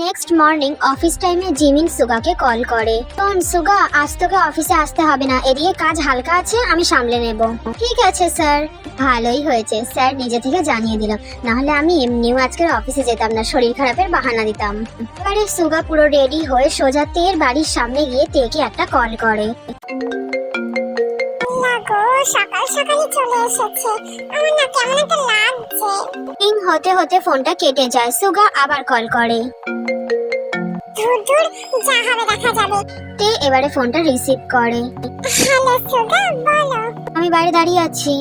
Next morning office টাইমে Jimin সুগাকে call করে। শোন সুগা, আজ তোকে অফিসে আসতে হবে না, এদিকে কাজ হালকা আছে, আমি সামলে নেব। ঠিক আছে স্যার। ভালোই হয়েছে স্যার নিজে থেকে জানিয়ে দিল, না হলে আমি এমনিও আজকের অফিসে যেতাম না, শরীর খারাপের বাহানা দিতাম। এবারে সুগা পুরো রেডি হয়ে সোজা তের বাড়ির সামনে গিয়ে তেকে একটা কল করে। সকাল সকালই চলে এসেছে, আমার না কেমন একটা লাগছে। রিং হতে হতে ফোনটা কেটে যায়। সুগা আবার কল করে। দূর দূর যা হবে দেখা যাবে। তে এবারে ফোনটা রিসিভ করে। হ্যালো সুগা, বলো। আমি বাইরে দাঁড়িয়ে আছি।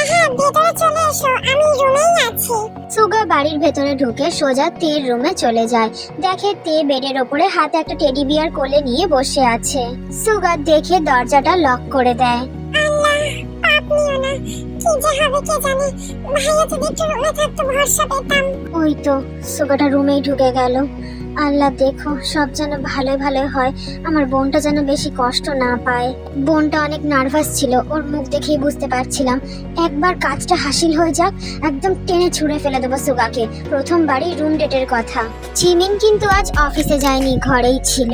হ্যাঁ, ভেতরে চলে এসো, আমি রুমেই আছি। সুগা বাড়ির ভেতরে ঢুকে সোজা তের রুমে চলে যায়। দেখে তে বেডের ওপরে হাতে একটা টেডি বিয়ার কোলে নিয়ে বসে আছে। সুগা দেখে দরজাটা লক করে দেয়। আল্লাহ, পাপ নিও না, কি যে হবে কে জানে। ভাইয়া যদি একটু রুমে থাকতো ভরসা পেতাম। ওই তো সুগাটা রুমেই ঢুকে গেল। আল্লাহ দেখো সব যেন ভালো ভালো হয়, আমার বোনটা যেন বেশি কষ্ট না পায়। বোনটা অনেক নার্ভাস ছিল, ওর মুখ দেখেই বুঝতে পারছিলাম। একবার কাজটা হাসিল হয়ে যাক, একদম টেনে ছুঁড়ে ফেলে দেবো সুগাকে। প্রথমবারই রুম ডেটের কথা। জিমিন কিন্তু আজ অফিসে যায়নি, ঘরেই ছিল।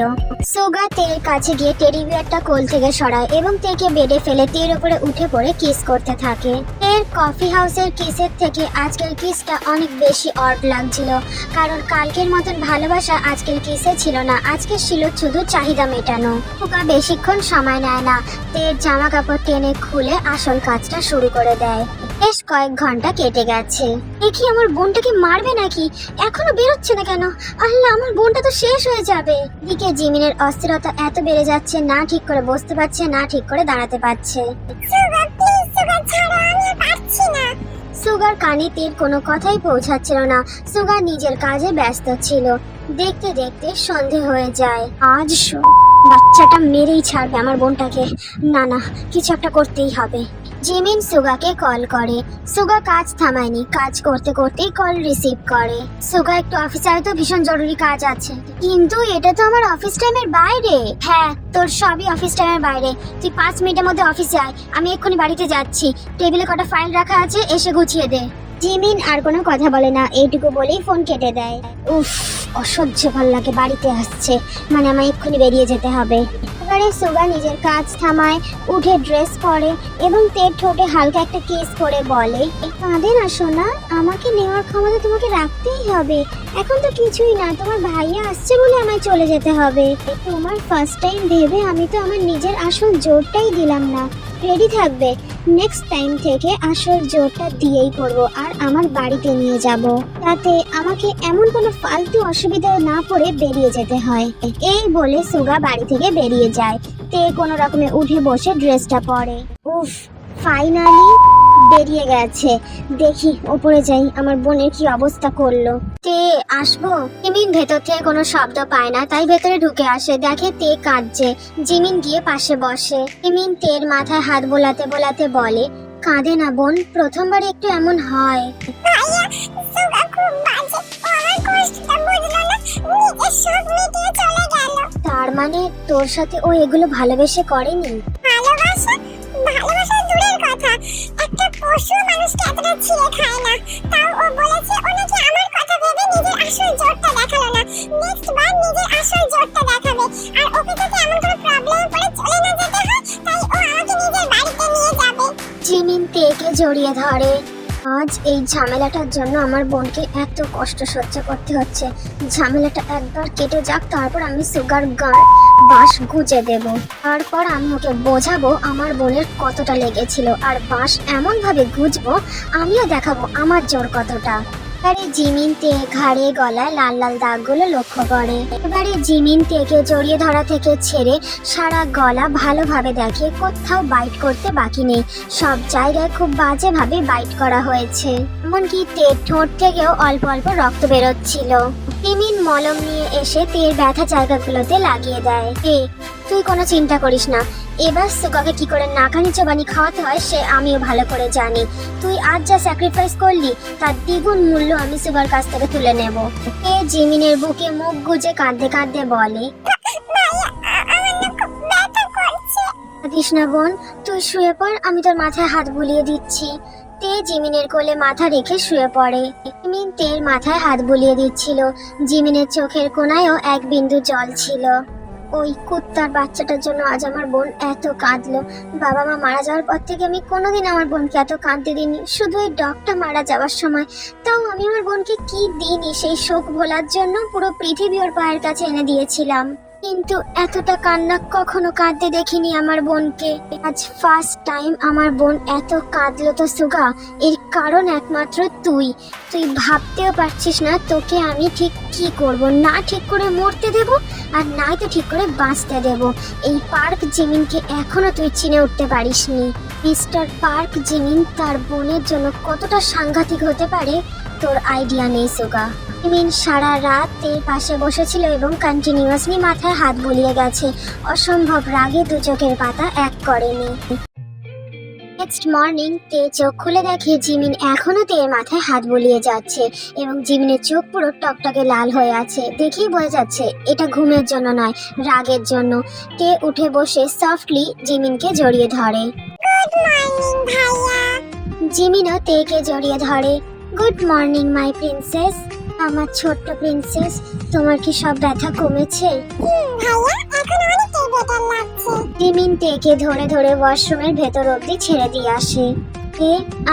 সুগা তের কাছে গিয়ে টেডি বিয়ারটা কোল থেকে সরায় এবং তেকে বেডে ফেলে তের উপরে উঠে পড়ে কিস করতে থাকে। এর কফি হাউসের কিসের থেকে আজকের কিসটা অনেক বেশি অড লাগছিল, কারণ কালকের মতন ভালোবাসা আজকের কিসে ছিল না। আজকে ছিল শুধু চাহিদা মেটানো। সুগা বেশিক্ষণ সময় নেয় না, তের জামা কাপড় টেনে খুলে আসল কাজটা শুরু করে দেয়। বেশ কয়েক ঘন্টা কেটে গেছে। দেখি আমার বোনটাকে মারবে নাকি, এখনো বেরোচ্ছে না কেন? আল্লাহ, আমার বোনটা তো শেষ হয়ে যাবে। দিকে জিমিনের অস্থিরতা এত বেড়ে যাচ্ছে, না ঠিক করে বসতে পারছে, না ঠিক করে দাঁড়াতে পারছে। সুগা প্লিজ, সুগা ছাড়ো, আমি আর পারছি না। সুগার কানে তের কোনো কথাই পৌঁছাচ্ছিল না। সুগা নিজের কাজে ব্যস্ত ছিল। দেখতে দেখতে সন্ধে হয়ে যায়। আজ বাচ্চাটা মেরেই ছাড়বে আমার বোনটাকে। না না, কিছু একটা করতেই হবে। জিমিন সুগাকে কল করে। সুগা কাজ থামায়নি, কাজ করতে করতেই কল রিসিভ করে। সুগা একটু অফিসে আয় তো, ভীষণ জরুরি কাজ আছে। কিন্তু এটা তো আমার অফিস টাইমের বাইরে। হ্যাঁ, তোর সবই অফিস টাইমের বাইরে। তুই 5 মিনিটের মধ্যে অফিসে আয়, আমি এক্ষুনি বাড়িতে যাচ্ছি। টেবিলে কটা ফাইল রাখা আছে, এসে গুছিয়ে দে। জিমিন আর কোনো কথা বলে না, এইটুকু বলেই ফোন কেটে দেয়। উফ, অসহ্য ভাল লাগে, বাড়িতে আসছে মানে আমায় এক্ষুনি বেরিয়ে যেতে হবে। এবারে সুগা নিজের কাজ থামায়, উঠে ড্রেস পরে এবং তের ঠোঁটে হালকা একটা কিস করে বলে, কাঁদে না সোনা, আমাকে নেওয়ার ক্ষমতা তোমাকে রাখতেই হবে। এখন তো কিছুই না, তোমার ভাইয়া আসছে বলে আমায় চলে যেতে হবে। তোমার ফার্স্ট টাইম ভেবে আমি তো আমার নিজের আসল জোরটাই দিলাম না। রেডি থাকবে, নেক্সট টাইম থেকে আসল জোরটা দিয়েই করবো আর আমার বাড়িতে নিয়ে যাব, তাতে আমাকে এমন কোনো ফালতু অসুবিধায় না পড়ে বেরিয়ে যেতে হয়। এই বলে সুগা বাড়ি থেকে বেরিয়ে যায়। তে কোনো রকমে উঠে বসে ড্রেসটা পরে। উফ, ফাইনালি বেরিয়ে গেছে। দেখি উপরে যাই, আমার বোনের কি অবস্থা করলো। তে আসবো? জিমিন ভেতর থেকে কোনো শব্দ পায় না, তাই ভেতরে ঢুকে আসে। দেখে তে কাঁদছে। জিমিন গিয়ে পাশে বসে। জিমিন তের মাথায় হাত বোলাতে বোলাতে বলে, কাঁদে না বোন, প্রথমবার একটু এমন হয়। ভাইয়া, সুগা খুব বাজে, ও আমার কষ্টটা বুঝলো না, নিজের সব মিটিয়ে চলে গেল। তার মানে তোর সাথে ও এগুলো ভালোবেসে করেনি? ভালোবাসা? ভালোবাসা দূরের কথা, একটা পশু মানুষকে এতটা ছিঁড়ে খায় না। তাও ও বলেছে ও নাকি আমার কথা ভেবে নিজের আসল জোরটা দেখালো না। নেক্সট বার নিজের আসল জোরটা দেখাবে। আর ওকে যদি এমন কোনো প্রবলেমে পড়ে চলে না যেতে হয়, তাই ও আমাকে নিজের বাড়িতে নিয়ে যাবে। জিমিন তেকে জড়িয়ে ধরে। আজ এই ঝামেলাটার জন্য আমার বোনকে এত কষ্ট সহ্য করতে হচ্ছে। ঝামেলাটা একবার কেটে যাক, তারপর আমি সুগার গাঁর বাঁশ গুজে দেব। তারপর আমি ওকে বোঝাবো আমার বোনের কতটা লেগেছিল, আর বাঁশ এমন ভাবে গুজবো আমিও দেখাবো আমার জোর কতটা। এবারে জিমিন তে ঘাড়ে গলায় লাল লাল দাগগুলো লক্ষ্য করে। এবারে জিমিন তেকে জড়িয়ে ধরা থেকে ছেড়ে সারা গলা ভালোভাবে দেখে, কোথাও বাইট করতে বাকি নেই। সব জায়গায় খুব বাজেভাবে বাইট করা হয়েছে, এমনকি তের ঠোঁট থেকেও অল্প অল্প রক্ত বেরোচ্ছিল। জিমিন মলম নিয়ে এসে তের ব্যথা জায়গাগুলোতে লাগিয়ে দেয়। তুই কোনো চিন্তা করিস না, এবার সুগাকে কি করে নাকানি চোবানি খাওয়াতে হয় সে আমিও ভালো করে জানি। তুই আজ যা স্যাক্রিফাইস করলি তার দ্বিগুণ মূল্য আমি সুগার কাছ থেকে তুলে নেব। এ জিমিনের বুকে মুখ গুজে কাঁদতে কাঁদতে বলে, ভাইয়া, আমার না খুব ব্যথা করছে। কৃষ্ণা বোন, তুই শুয়ে পড়, আমি তোর মাথায় হাত বুলিয়ে দিচ্ছি। তে জিমিনের কোলে মাথা রেখে শুয়ে পড়ে। জিমিন তের মাথায় হাত বুলিয়ে দিচ্ছিল। জিমিনের চোখের কোণায়ও এক বিন্দু জল ছিল। ওই কুত্তার বাচ্চাটার জন্য আজ আমার বোন এত কাঁদলো। বাবা মা মারা যাওয়ার পর থেকে আমি কোনোদিন আমার বোনকে এত কাঁদতে দিইনি, শুধু ওই ডগটা মারা যাওয়ার সময়। তাও আমি আমার বোনকে কি দিইনি, সেই শোক ভোলার জন্য পুরো পৃথিবী ওর পায়ের কাছে এনে দিয়েছিলাম। কিন্তু এতটা কান্না কখনো কাঁদতে দেখিনি আমার বোনকে। আজ ফার্স্ট টাইম আমার বোন এত কাঁদলো। তো সুগা, এর কারণ একমাত্র তুই। তুই ভাবতেও পারছিস না তোকে আমি ঠিক কি করব। না ঠিক করে মরতে দেব, আর নাই তো ঠিক করে বাঁচতে দেব। এই পার্ক জিমিনকে এখনো তুই চিনে উঠতে পারিসনি। মিস্টার পার্ক জিমিন তার বোনের জন্য কতটা সাংঘাতিক হতে পারে তোর আইডিয়া নেই সুগা। জিমিন সারা রাত তের পাশে বসেছিল এবং কন্টিনিউয়াসলি মাথায় হাত বুলিয়ে গেছে। অসম্ভব রাগে দু চোখের পাতা এক করেনি। নেক্সট মর্নিং তে চোখ খুলে দেখে জিমিন এখনো তের মাথায় হাত বুলিয়ে যাচ্ছে এবং জিমিনের চোখ পুরো টকটকে লাল হয়ে আছে। দেখেই বোঝা যাচ্ছে এটা ঘুমের জন্য নয়, রাগের জন্য। তে উঠে বসে সফটলি জিমিনকে জড়িয়ে ধরে। গুড মর্নিং ভাইয়া। জিমিনও তেকে জড়িয়ে ধরে। Good morning my princess. আমার ছোট্ট প্রিন্সেস, তোমার কি সব ব্যথা কমেছে? ভাইয়া, এখন অনেকটাই বেটার লাগছে। জিমিন তেকে ধরে ধরে ওয়াশরুমের ভেতর অবধি ছেড়ে দিয়ে আসে।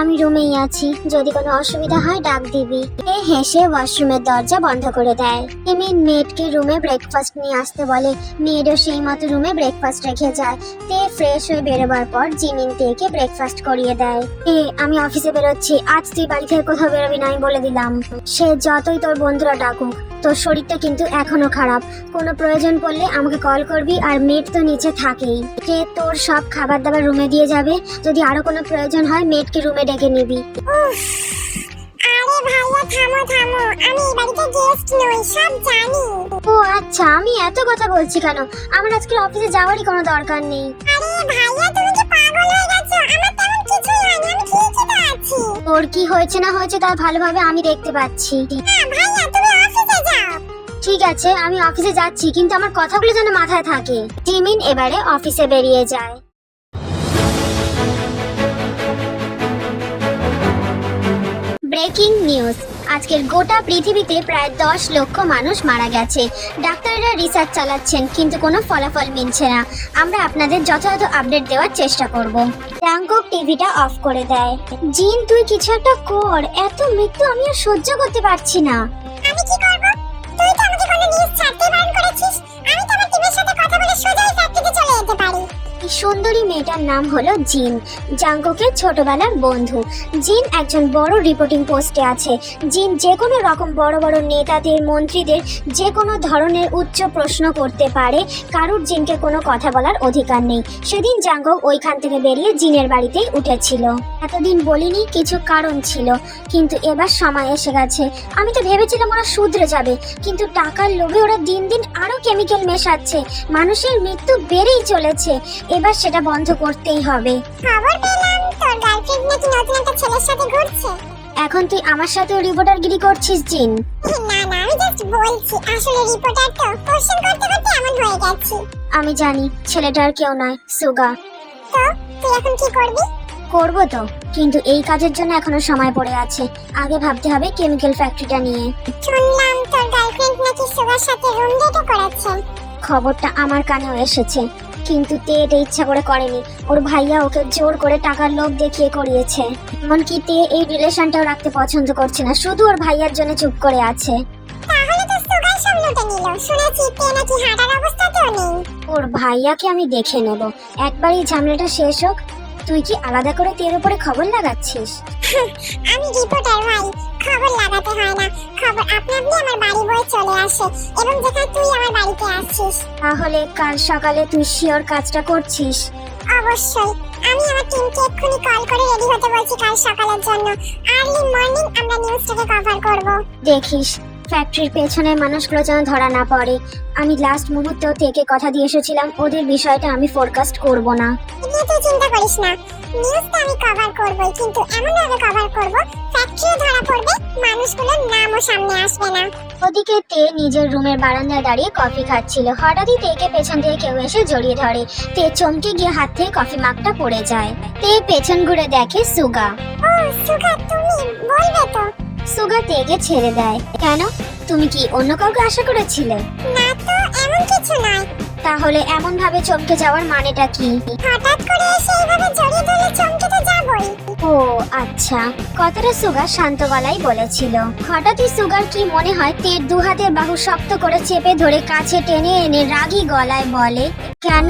আমি রুমেই আছি, যদি কোনো অসুবিধা হয় ডাক দিবি। হেসে ওয়াশরুমের দরজা বন্ধ করে দেয়। জিমিন মেয়েডকে রুমে ব্রেকফাস্ট নিয়ে আসতে বলে। মেয়েডও সেই মতো রুমে ব্রেকফাস্ট রেখে যায়। তে ফ্রেশ হয়ে বেরোবার পর জিমিন তেকে ব্রেকফাস্ট করিয়ে দেয়। আমি অফিসে বেরোচ্ছি, আজ তুই বাড়ি থেকে কোথাও বেরোবি না, আমি বলে দিলাম। সে যতই তোর বন্ধুরা ডাকুক, তোর শরীরটা কিন্তু এখনো খারাপ। কোনো প্রয়োজন পড়লে আমাকে কল করবি, আর মেড তো নিচে থাকেই। কে তোর সব খাবার দাবার রুমে দিয়ে যাবে। যদি আরো কোনো প্রয়োজন হয় মেডকে রুমে ডেকে নিবি। আরে ভাইয়া, থামো থামো, আমি এই বাড়িতে গেস্ট নই, সব জানি। ও আচ্ছা, আমি এত কথা বলছি কেন? আমার আজকে অফিসে যাওয়ারই কোনো দরকার নেই। আরে ভাইয়া, তুমি কি পাগল হয়ে গেছো? আমার তেমন কিছুই হয়নি, আমি ঠিকই তো আছি। তোর কি হয়েছে না হয়েছে তা ভালোভাবে আমি দেখতে পাচ্ছি। হ্যাঁ ভাইয়া, তুমি অফিসে যাও। ঠিক আছে, আমি অফিসে যাচ্ছি, কিন্তু আমার কথাগুলো যেন মাথায় থাকে। জিমিন এবারে অফিসে বেরিয়ে যায়। Breaking news. আজকের গোটা পৃথিবীতে প্রায় 10 লক্ষ মানুষ মারা গেছে। ডাক্তাররা রিসার্চ চালাচ্ছেন, কিন্তু কোনো ফলাফল মিলছে না। আমরা আপনাদের যথাযথ আপডেট দেওয়ার চেষ্টা করব। জাংকুক টিভিটা অফ করে দেয়। জিন, তুই কিছু একটা কর, এত মৃত্যু আমি আর সহ্য করতে পারছি না। আমি কি করব? তুই তো আমাকে কোনো নিউজ ছাড়তে বারণ করেছিস। আমি তো আমার টিমের সাথে কথা বলে সোজাই ফ্যাক্টরিতে চলে যেতে পারি। এই সুন্দরী মেয়েটার নাম হলো জিন, জাংকুকের ছোটবেলার বন্ধু। জিন একজন বড় রিপোর্টিং পোস্টে আছে। জিন যে কোনো রকম বড় বড় নেতাদের, মন্ত্রীদের যে কোনো ধরনের উচ্চ প্রশ্ন করতে পারে। কারুর জিনকে কোনো কথা বলার অধিকার নেই। সেদিন জাংকুক ওইখান থেকে বেরিয়ে জিনের বাড়িতেই উঠেছিল। এতদিন বলিনি, কিছু কারণ ছিল, কিন্তু এবার সময় এসে গেছে। আমি তো ভেবেছিলাম ওরা শুধরে যাবে, কিন্তু টাকার লোভে ওরা দিন দিন আরো কেমিক্যাল মেশাচ্ছে। মানুষের মৃত্যু বেড়েই চলেছে। এবার সেটা বন্ধ করতেই হবে। খবর পেলাম তোর গার্লফ্রেন্ড নাকি নতুন একটা ছেলের সাথে ঘুরছে। এখন তুই আমার সাথেও রিপোর্টারগিরি করছিস জিন? না না, আমি জাস্ট বলছি, আসলে রিপোর্টার তো কোশ্চেন করতে করতে এমন হয়ে গেছে। আমি জানি ছেলেটা আর কেউ নয়, সুগা। তো তুই এখন কি করবি? করবো তো, কিন্তু এই কাজের জন্য এখনো সময় পড়ে আছে। আগে ভাবতে হবে কেমিক্যাল ফ্যাক্টরিটা নিয়ে। শুনলাম তোর গার্লফ্রেন্ড নাকি সুগার সাথে রুম ডেটও করেছে। খবরটা আমার কানেও এসেছে, কিন্তু তে এটা ইচ্ছা করে করেনি। ওর ভাইয়া ওকে জোর করে টাকার লোভ দেখিয়ে করিয়েছে। এমনকি তে এই রিলেশনটাও রাখতে পছন্দ করছে না, শুধু ওর ভাইয়ার জন্য চুপ করে আছে। তাহলে তো সুগার সব লুটে নিল। শুনেছি তে নাকি হাঁটার অবস্থাতেও নেই। ওর ভাইয়াকে আমি দেখে নেব, একবারই ঝামেলাটা শেষ হোক। তুই কি আলাদা করে তের উপরে খবর লাগাচ্ছিস? আমি রিপোর্টার ভাই, খবর লাগাতে হয় না। খবর আপনা আপনি আমার বাড়ি বয়ে চলে আসে, এবং যেখানে তুই আমার বাড়িতে আসছিস। তাহলে কাল সকালে তুই শিওর কাজটা করছিস? অবশ্যই। আমি আমার টিমকে এক্ষুনি কল করে রেডি হতে বলছি কাল সকালের জন্য। আর্লি মর্নিং আমরা নিউজটাকে কভার করব। দেখিস ফ্যাক্টরির পেছনে মানুষগুলো যেন ধরা না পড়ে। আমি লাস্ট মুহূর্তেও থেকে কথা দিয়ে এসেছিলাম, ওদের বিষয়টা আমি ফোরকাস্ট করব না। নিয়ে তুই চিন্তা করিস না, নিউজটা আমি কভার করবই, কিন্তু এমন ভাবে কভার করব ফ্যাক্টরিও ধরা পড়বে, মানুষগুলোর নামও ও সামনে আসবে না। ওদিকে তে নিজের রুমের বারান্দায় দাঁড়িয়ে কফি খাচ্ছিল। হঠাৎই তেকে পেছন থেকে কেউ এসে জড়িয়ে ধরে। তে চমকে গিয়ে হাত থেকে কফি মাগটা পড়ে যায়। তে পেছন ঘুরে দেখে সুগা। ও সুগা, তুমি বলবে তো? সুগা তেকে ছেড়ে দেয়। কেন, তুমি কি অন্য কাউকে আশা করেছিলে? না তো, এমন কিছু নয়। তাহলে এমন ভাবে চমকে যাওয়ার মানেটা কি? হঠাৎ করে এসে এইভাবে জড়িয়ে ধরলে চমকে তো যাবই। ও আচ্ছা, কথাটা সুগা শান্ত গলায় বলেছিল। হঠাৎই সুগার কি মনে হয় তের দু হাতের বাহু শক্ত করে চেপে ধরে কাছে টেনে এনে রাগী গলায় বলে, কেন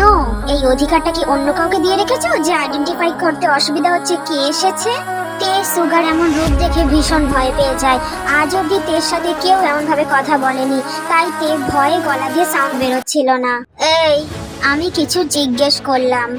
এই অধিকারটা কি অন্য কাউকে দিয়ে রেখেছো যে আইডেন্টিফাই করতে অসুবিধা হচ্ছে কে এসেছে? তে সুগার এমন রূপ দেখে ভীষণ ভয় পেয়ে যায়। আজ অব্দি তের সাথে কেউ এমন ভাবে কথা বলেনি, তাই তে ভয়ে গলা দিয়ে সাউন্ড বেরোচ্ছিল না। এই, আমি কিছু জিজ্ঞেস করলাম।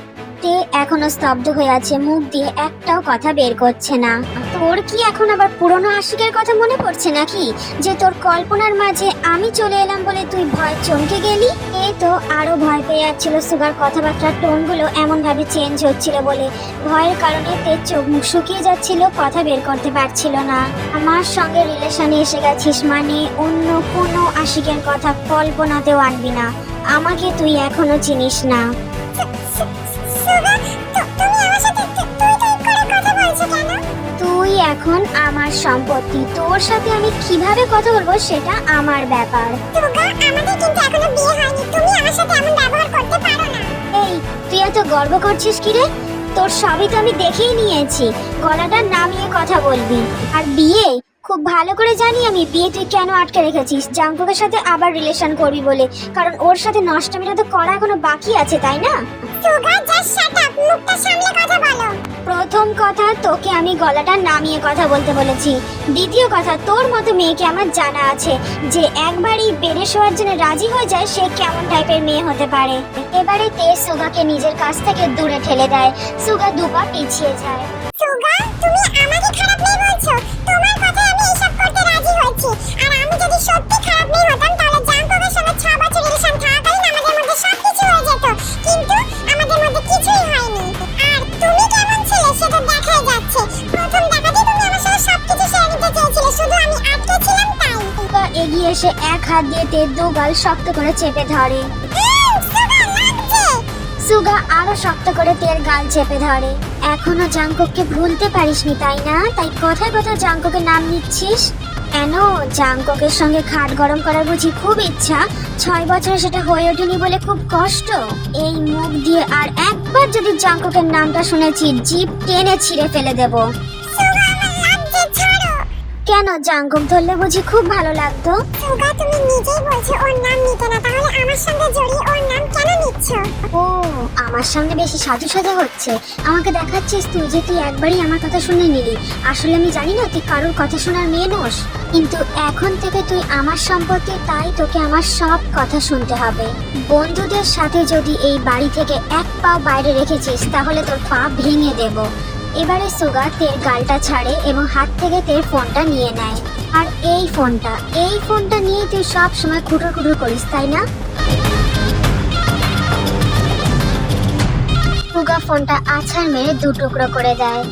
তে এখনো স্তব্ধ হয়ে আছে, মুখ দিয়ে একটাও কথা বের করছে না। তোর কি এখন আবার পুরনো আশিকের কথা মনে পড়ছে নাকি, যে তোর কল্পনার মাঝে আমি চলে এলাম বলে তুই ভয় চমকে গেলি? এ তো আরো ভয় পেয়ে যাচ্ছিল। সুগার কথাবার্তার টোনগুলো এমন ভাবে চেঞ্জ হচ্ছিল বলে ভয়ের কারণে তের চোখ মুখ শুকিয়ে যাচ্ছিল, কথা বের করতে পারছিল না। আমার সঙ্গে রিলেশনে এসে গেছিস মানে অন্য কোনো আশিকের কথা কল্পনাতেও আনবি না। আমাকে তুই এখনো চিনিস না। সুগা, তুমি আমার সাথে তুই করে কথা বলছো কেন? তুই এখন আমার সম্পত্তি, তোর সাথে আমি কিভাবে কথা বলবো সেটা আমার ব্যাপার। সুগা, আমাদের কিন্তু এখনো বিয়ে হয়নি, তুমি আমার সাথে এমন ব্যবহার করতে পারো না। এই, তুই এত গর্ব করছিস কি রে? তোর সবই তো আমি দেখেই নিয়েছি। গলাটা নামিয়ে কথা বলবি। আর বিয়ে খুব ভালো করে জানি আমি, বিয়ে তুই কেন আটকে রেখেছিস? জাঙ্কুকের সাথে আবার রিলেশন করবি বলে, কারণ ওর সাথে নষ্টমীটা তো করা এখনো বাকি আছে, তাই না? সুগা, জাস্ট শাট আপ, মুখটা সামলে কথা বলো। প্রথম কথা, তোকে আমি গলাটা নামিয়ে কথা বলতে বলেছি। দ্বিতীয় কথা, তোর মতো মেয়েকে আমার জানা আছে যে একবারই বেড়ে শোয়ার জন্য রাজি হয়ে যায় সে কেমন টাইপের মেয়ে হতে পারে। এবারে তে সুগাকে নিজের কাছ থেকে দূরে ঠেলে দেয়। সুগা দুপা পিছিয়ে যায়। সুগা, তুমি আমাকে খারাপ মেয়ে বলছো? তোমার কথায় আমি এইসব করতে রাজি হয়েছি। আর আমি যদি সত্যি খারাপ মেয়ে হতাম তাহলে জাঙ্কুকের সঙ্গে 6 বছর রিলেশন থাকাকালীন আমাদের মধ্যে সবকিছু হয়ে যেত। কিন্তু আমাদের মধ্যে কিছুই হয়নি। আর তুমি কেমন ছিলে সেটা দেখাই যাচ্ছে। প্রথম দেখাতেই তুমি আমার সঙ্গে সবকিছু শেয়ার নিতে চেয়েছিলে, শুধু আমি আটকে ছিলাম তাই। সুগা এগিয়ে এসে এক হাত দিয়ে তের দু গাল শক্ত করে চেপে ধরে। সুগা, লাগছে। সুগা আরো শক্ত করে তের গাল চেপে ধরে। এখনো জাঙ্কুককে ভুলতে পারিসনি তাই না? তাই কথায় কথায় জাঙ্কুকের নাম নিচ্ছিস কেন? জাঙ্কুকের সঙ্গে খাট গরম করার বুঝি খুব ইচ্ছা? 6 বছরে সেটা হয়ে ওঠেনি বলে খুব কষ্ট? এই মুখ দিয়ে আর একবার যদি জাঙ্কুকের নামটা শুনেছি, জিভ টেনে ছিঁড়ে ফেলে দেব। সুগা, আমার লাগছে, ছাড়ো। কেন, জাঙ্কুক ধরলে বুঝি খুব ভালো লাগতো? সুগা, তুমি নিজেই বলছো ওর নাম নিতে না, তাহলে আমার সঙ্গে জড়িয়ে ওর নাম কেন নিচ্ছ? ও, আমার সামনে বেশি সাজু সাজা হচ্ছে। আমাকে দেখাচ্ছিস তুই যে তুই একবারই আমার কথা শুনে নিলি। আসলে আমি জানি না তুই কারোর কথা শোনার মেয়ে নোস, কিন্তু এখন থেকে তুই আমার সম্পত্তি, তাই তোকে আমার সব কথা শুনতে হবে। বন্ধুদের সাথে যদি এই বাড়ি থেকে এক পাও বাইরে রেখেছিস তাহলে তোর পা ভেঙে দেব। এবারে সুগা তের গালটা ছাড়ে এবং হাত থেকে তের ফোনটা নিয়ে নেয়। আর এই ফোনটা নিয়ে তুই সব সময় খুটুর খুটুর করিস, তাই না? সুগা ফোনটা আছাড় মেরে 2 টুকরো করে দেয়।